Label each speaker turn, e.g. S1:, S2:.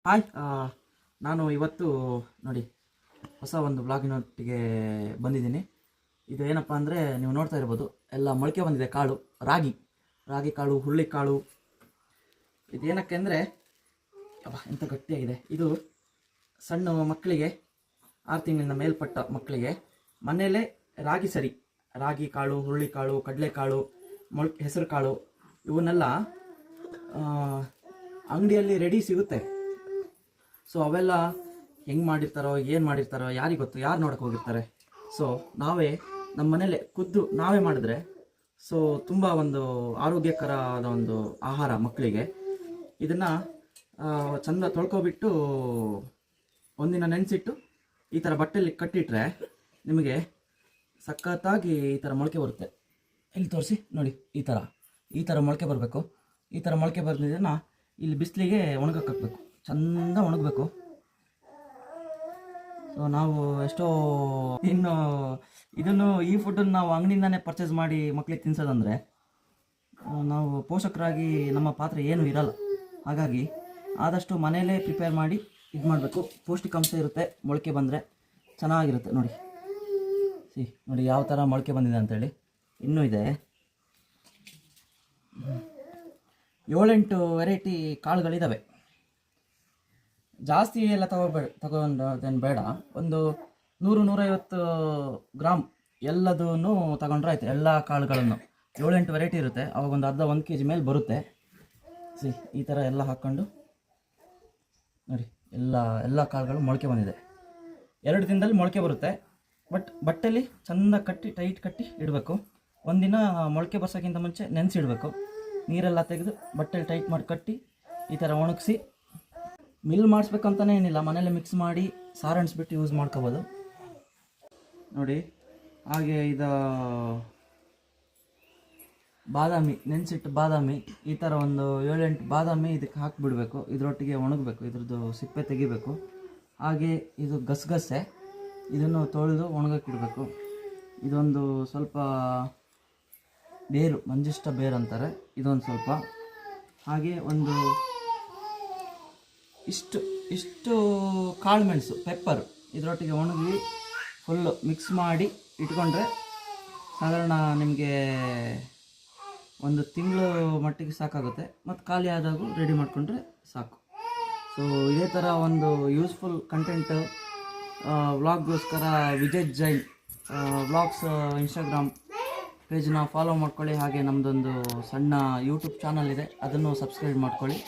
S1: Hi, ನಾನು ಇವತ್ತು ನೋಡಿ ಹೊಸ ಒಂದು ಬ್ಲಾಗಿನೊಟ್ಟಿಗೆ ಬಂದಿದ್ದೀನಿ. ಇದು ಏನಪ್ಪ ಅಂದರೆ ನೀವು ನೋಡ್ತಾ ಇರ್ಬೋದು, ಎಲ್ಲ ಮೊಳಕೆ ಬಂದಿದೆ ಕಾಳು. ರಾಗಿ ಕಾಳು, ಹುರುಳಿ ಕಾಳು. ಇದೇನಕ್ಕೆ ಅಂದರೆ ಎಂಥ ಗಟ್ಟಿಯಾಗಿದೆ ಇದು. ಸಣ್ಣ ಮಕ್ಕಳಿಗೆ 6 ತಿಂಗಳಿಂದ ಮೇಲ್ಪಟ್ಟ ಮಕ್ಕಳಿಗೆ ಮನೆಯಲ್ಲೇ ರಾಗಿ ಕಾಳು, ಹುರುಳಿ ಕಾಳು, ಕಡಲೆಕಾಳು, ಹೆಸರು ಕಾಳು ಇವನ್ನೆಲ್ಲ ಅಂಗಡಿಯಲ್ಲಿ ರೆಡಿ ಸಿಗುತ್ತೆ. ಸೊ ಅವೆಲ್ಲ ಹೆಂಗೆ ಮಾಡಿರ್ತಾರೋ, ಏನು ಮಾಡಿರ್ತಾರೋ ಯಾರಿಗೆ ಗೊತ್ತು, ಯಾರು ನೋಡೋಕೆ ಹೋಗಿರ್ತಾರೆ. ಸೊ ನಾವೇ ನಮ್ಮ ಮನೇಲೆ ಖುದ್ದು ನಾವೇ ಮಾಡಿದ್ರೆ ಸೊ ತುಂಬ ಒಂದು ಆರೋಗ್ಯಕರವಾದ ಒಂದು ಆಹಾರ ಮಕ್ಕಳಿಗೆ. ಇದನ್ನು ಚೆಂದ ತೊಳ್ಕೊಬಿಟ್ಟು ಒಂದಿನ ನೆನೆಸಿಟ್ಟು ಈ ಥರ ಬಟ್ಟೆಯಲ್ಲಿ ಕಟ್ಟಿಟ್ರೆ ನಿಮಗೆ ಸಖತ್ತಾಗಿ ಈ ಥರ ಮೊಳಕೆ ಬರುತ್ತೆ. ಇಲ್ಲಿ ತೋರಿಸಿ ನೋಡಿ, ಈ ಥರ ಮೊಳಕೆ ಬರಬೇಕು. ಈ ಥರ ಮೊಳಕೆ ಬಂದಿದ್ದನ್ನು ಇಲ್ಲಿ ಬಿಸಿಲಿಗೆ ಒಣಗಕ್ಕೆ ಹಾಕಬೇಕು, ಚೆಂದ ಒಣಗಬೇಕು. ಸೊ ನಾವು ಎಷ್ಟೋ ಈ ಫುಡ್ಡನ್ನು ನಾವು ಅಂಗಡಿಯಿಂದನೇ ಪರ್ಚೇಸ್ ಮಾಡಿ ಮಕ್ಕಳಿಗೆ ತಿನ್ಸೋದಂದರೆ ನಾವು ಪೋಷಕರಾಗಿ ನಮ್ಮ ಪಾತ್ರ ಏನೂ ಇರಲ್ಲ. ಹಾಗಾಗಿ ಆದಷ್ಟು ಮನೆಯಲ್ಲೇ ಪ್ರಿಪೇರ್ ಮಾಡಿ ಇದು ಮಾಡಬೇಕು. ಪೌಷ್ಟಿಕಾಂಶ ಇರುತ್ತೆ, ಮೊಳಕೆ ಬಂದರೆ ಚೆನ್ನಾಗಿರುತ್ತೆ. ನೋಡಿ ಯಾವ ಥರ ಮೊಳಕೆ ಬಂದಿದೆ ಅಂಥೇಳಿ. ಇನ್ನೂ ಇದೆ 7-8 ವೆರೈಟಿ ಕಾಳುಗಳಿದ್ದಾವೆ. ಜಾಸ್ತಿ ಎಲ್ಲ ತಗೊಂಡೇನು ಬೇಡ, ಒಂದು 100-150 ಗ್ರಾಮ್ ಎಲ್ಲದೂ ತಗೊಂಡ್ರೆ ಆಯ್ತು. ಎಲ್ಲ ಕಾಳುಗಳನ್ನು 7-8 ವೆರೈಟಿ ಇರುತ್ತೆ. ಅವಾಗ ಒಂದು ಅರ್ಧ 1 kg ಮೇಲೆ ಬರುತ್ತೆ. ಈ ಥರ ಎಲ್ಲ ಹಾಕ್ಕೊಂಡು ನೋಡಿ, ಎಲ್ಲ ಕಾಳುಗಳು ಮೊಳಕೆ ಬಂದಿದೆ. 2 ದಿನದಲ್ಲಿ ಮೊಳಕೆ ಬರುತ್ತೆ. ಬಟ್ ಬಟ್ಟೆಲಿ ಚೆಂದ ಟೈಟ್ ಕಟ್ಟಿ ಇಡಬೇಕು. ಒಂದಿನ ಮೊಳಕೆ ಬರ್ಸೋಕ್ಕಿಂತ ಮುಂಚೆ ನೆನೆಸಿಡಬೇಕು. ನೀರೆಲ್ಲ ತೆಗೆದು ಬಟ್ಟೆಲಿ ಟೈಟ್ ಮಾಡಿ ಕಟ್ಟಿ ಈ ಥರ ಒಣಗಿಸಿ ಮಿಲ್ ಮಾಡಿಸ್ಬೇಕಂತಲೇ ಏನಿಲ್ಲ, ಮನೇಲಿ ಮಿಕ್ಸ್ ಮಾಡಿ ಸಾರಣಿಸ್ಬಿಟ್ಟು ಯೂಸ್ ಮಾಡ್ಕೋಬೋದು. ನೋಡಿ, ಹಾಗೆ ಇದು ಬಾದಾಮಿ, ನೆನೆಸಿಟ್ಟು ಬಾದಾಮಿ, ಈ ಥರ ಒಂದು 7-8 ಬಾದಾಮಿ ಇದಕ್ಕೆ ಹಾಕಿಬಿಡಬೇಕು. ಇದರೊಟ್ಟಿಗೆ ಒಣಗಬೇಕು, ಇದ್ರದ್ದು ಸಿಪ್ಪೆ ತೆಗಿಬೇಕು. ಹಾಗೆ ಇದು ಗಸಗಸೆ, ಇದನ್ನು ತೊಳೆದು ಒಣಗಕ್ಕಿಡಬೇಕು. ಇದೊಂದು ಸ್ವಲ್ಪ ಬೇರು, ಮಂಜಿಷ್ಟ ಬೇರು ಅಂತಾರೆ, ಇದೊಂದು ಸ್ವಲ್ಪ. ಹಾಗೆ ಒಂದು ಇಷ್ಟು ಕಾಳು ಮೆಣಸು, ಪೆಪ್ಪರು ಇದರೊಟ್ಟಿಗೆ ಒಣಗಿ ಫುಲ್ಲು ಮಿಕ್ಸ್ ಮಾಡಿ ಇಟ್ಕೊಂಡ್ರೆ ಸಾಧಾರಣ ನಿಮಗೆ 1 ತಿಂಗಳು ಮಟ್ಟಿಗೆ ಸಾಕಾಗುತ್ತೆ. ಮತ್ತು ಖಾಲಿ ಆದಾಗೂ ರೆಡಿ ಮಾಡಿಕೊಂಡ್ರೆ ಸಾಕು. ಸೊ ಇದೇ ಥರ ಒಂದು ಯೂಸ್ಫುಲ್ ಕಂಟೆಂಟ್ ವ್ಲಾಗ್ಗೋಸ್ಕರ ವಿಜಯ್ ಜೈನ್ ವ್ಲಾಗ್ಸ್ ಇನ್ಸ್ಟಾಗ್ರಾಮ್ ಪೇಜ್ನ ಫಾಲೋ ಮಾಡ್ಕೊಳ್ಳಿ. ಹಾಗೆ ನಮ್ಮದೊಂದು ಸಣ್ಣ ಯೂಟ್ಯೂಬ್ ಚಾನಲ್ ಇದೆ, ಅದನ್ನು ಸಬ್ಸ್ಕ್ರೈಬ್ ಮಾಡ್ಕೊಳ್ಳಿ.